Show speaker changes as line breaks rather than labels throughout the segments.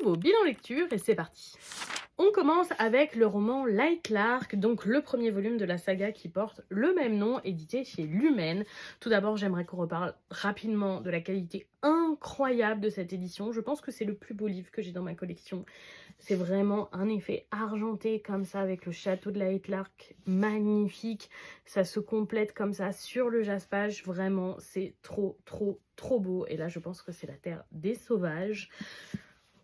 nouveau bilan lecture et c'est parti. On commence avec le roman Light Lark, donc le premier volume de la saga qui porte le même nom, édité chez Lumen. Tout d'abord, j'aimerais qu'on reparle rapidement de la qualité incroyable de cette édition. Je pense que c'est le plus beau livre que j'ai dans ma collection. C'est vraiment un effet argenté comme ça avec le château de Light Lark, magnifique. Ça se complète comme ça sur le jaspage, vraiment c'est trop beau. Et là je pense que c'est la terre des sauvages.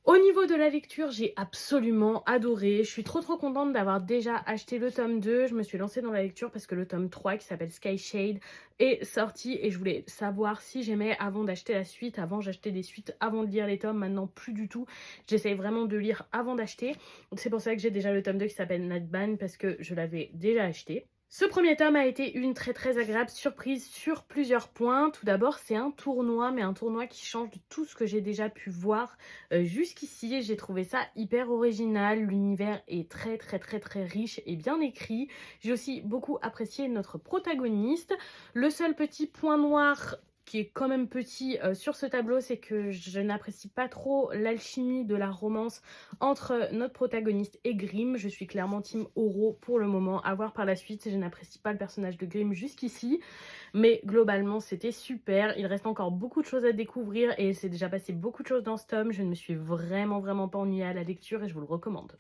Au niveau de la lecture, j'ai absolument adoré. Je suis trop contente d'avoir déjà acheté le tome 2. Je me suis lancée dans la lecture parce que le tome 3 qui s'appelle Sky Shade est sorti et je voulais savoir si j'aimais avant d'acheter la suite. Avant, j'achetais des suites avant de lire les tomes, maintenant plus du tout. J'essaye vraiment de lire avant d'acheter. C'est pour ça que j'ai déjà le tome 2 qui s'appelle Nightban parce que je l'avais déjà acheté. Ce premier tome a été une très agréable surprise sur plusieurs points. Tout d'abord, c'est un tournoi, mais un tournoi qui change de tout ce que j'ai déjà pu voir jusqu'ici. J'ai trouvé ça hyper original. L'univers est très riche et bien écrit. J'ai aussi beaucoup apprécié notre protagoniste. Le seul petit point noir qui est quand même petit sur ce tableau, c'est que je n'apprécie pas trop l'alchimie de la romance entre notre protagoniste et Grimm. Je suis clairement team Oro pour le moment, à voir par la suite. Je n'apprécie pas le personnage de Grimm jusqu'ici, mais globalement c'était super. Il reste encore beaucoup de choses à découvrir et c'est déjà passé beaucoup de choses dans ce tome. Je ne me suis vraiment pas ennuyée à la lecture et je vous le recommande.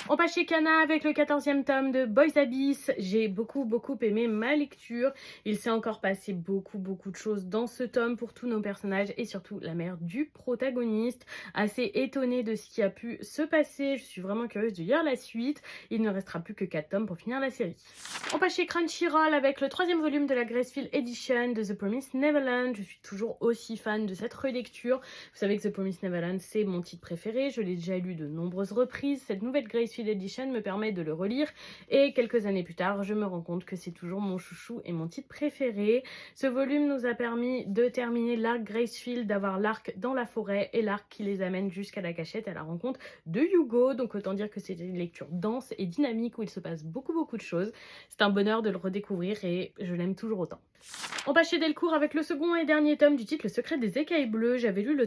On passe chez Kana avec le 14e tome de Boys Abyss. J'ai beaucoup aimé ma lecture. Il s'est encore passé beaucoup de choses dans ce tome pour tous nos personnages et surtout la mère du protagoniste. Assez étonnée de ce qui a pu se passer. Je suis vraiment curieuse de lire la suite. Il ne restera plus que 4 tomes pour finir la série. On passe chez Crunchyroll avec le 3e volume de la Gracefield Edition de The Promised Neverland. Je suis toujours aussi fan de cette relecture. Vous savez que The Promised Neverland c'est mon titre préféré. Je l'ai déjà lu de nombreuses reprises. Cette nouvelle Gracefield Edition me permet de le relire et quelques années plus tard je me rends compte que c'est toujours mon chouchou et mon titre préféré. Ce volume nous a permis de terminer l'arc Gracefield, d'avoir l'arc dans la forêt et l'arc qui les amène jusqu'à la cachette à la rencontre de Hugo. Donc autant dire que c'est une lecture dense et dynamique où il se passe beaucoup de choses. C'est un bonheur de le redécouvrir et je l'aime toujours autant. On passe chez Delcourt avec le second et dernier tome du titre Le Secret des Écailles Bleues. J'avais lu le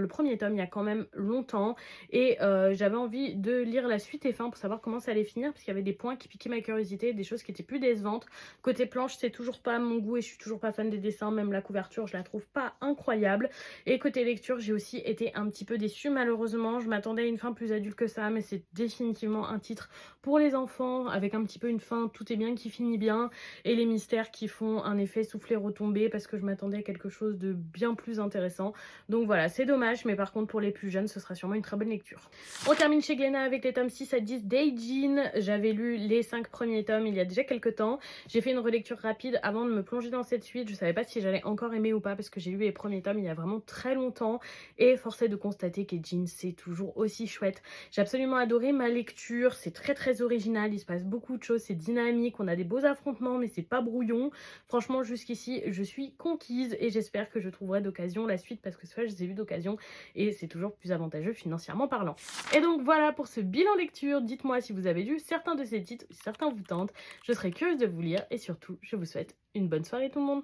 premier tome il y a quand même longtemps et j'avais envie de lire la suite et fin pour savoir comment ça allait finir parce qu'il y avait des points qui piquaient ma curiosité, des choses qui étaient plus décevantes. Côté planche, c'est toujours pas mon goût et je suis toujours pas fan des dessins, même la couverture je la trouve pas incroyable. Et côté lecture, j'ai aussi été un petit peu déçue malheureusement. Je m'attendais à une fin plus adulte que ça, mais c'est définitivement un titre pour les enfants avec un petit peu une fin tout est bien qui finit bien et les mystères qui font un effet soufflé retombé parce que je m'attendais à quelque chose de bien plus intéressant. Donc voilà, c'est dommage, mais par contre pour les plus jeunes, ce sera sûrement une très bonne lecture. On termine chez Glénat avec les tomes 6 à 10 d'Eijin. J'avais lu les 5 premiers tomes il y a déjà quelques temps. J'ai fait une relecture rapide avant de me plonger dans cette suite. Je savais pas si j'allais encore aimer ou pas parce que j'ai lu les premiers tomes il y a vraiment très longtemps et force est de constater qu'Eijin c'est toujours aussi chouette. J'ai absolument adoré ma lecture, c'est très original, il se passe beaucoup de choses, c'est dynamique, on a des beaux affrontements mais c'est pas brouillon. Franchement jusqu'ici je suis conquise et j'espère que je trouverai d'occasion la suite parce que soit je les ai lus d'occasion et c'est toujours plus avantageux financièrement parlant. Et donc voilà pour ce bilan lecture. Dites-moi si vous avez lu certains de ces titres ou si certains vous tentent. Je serais curieuse de vous lire et surtout je vous souhaite une bonne soirée tout le monde.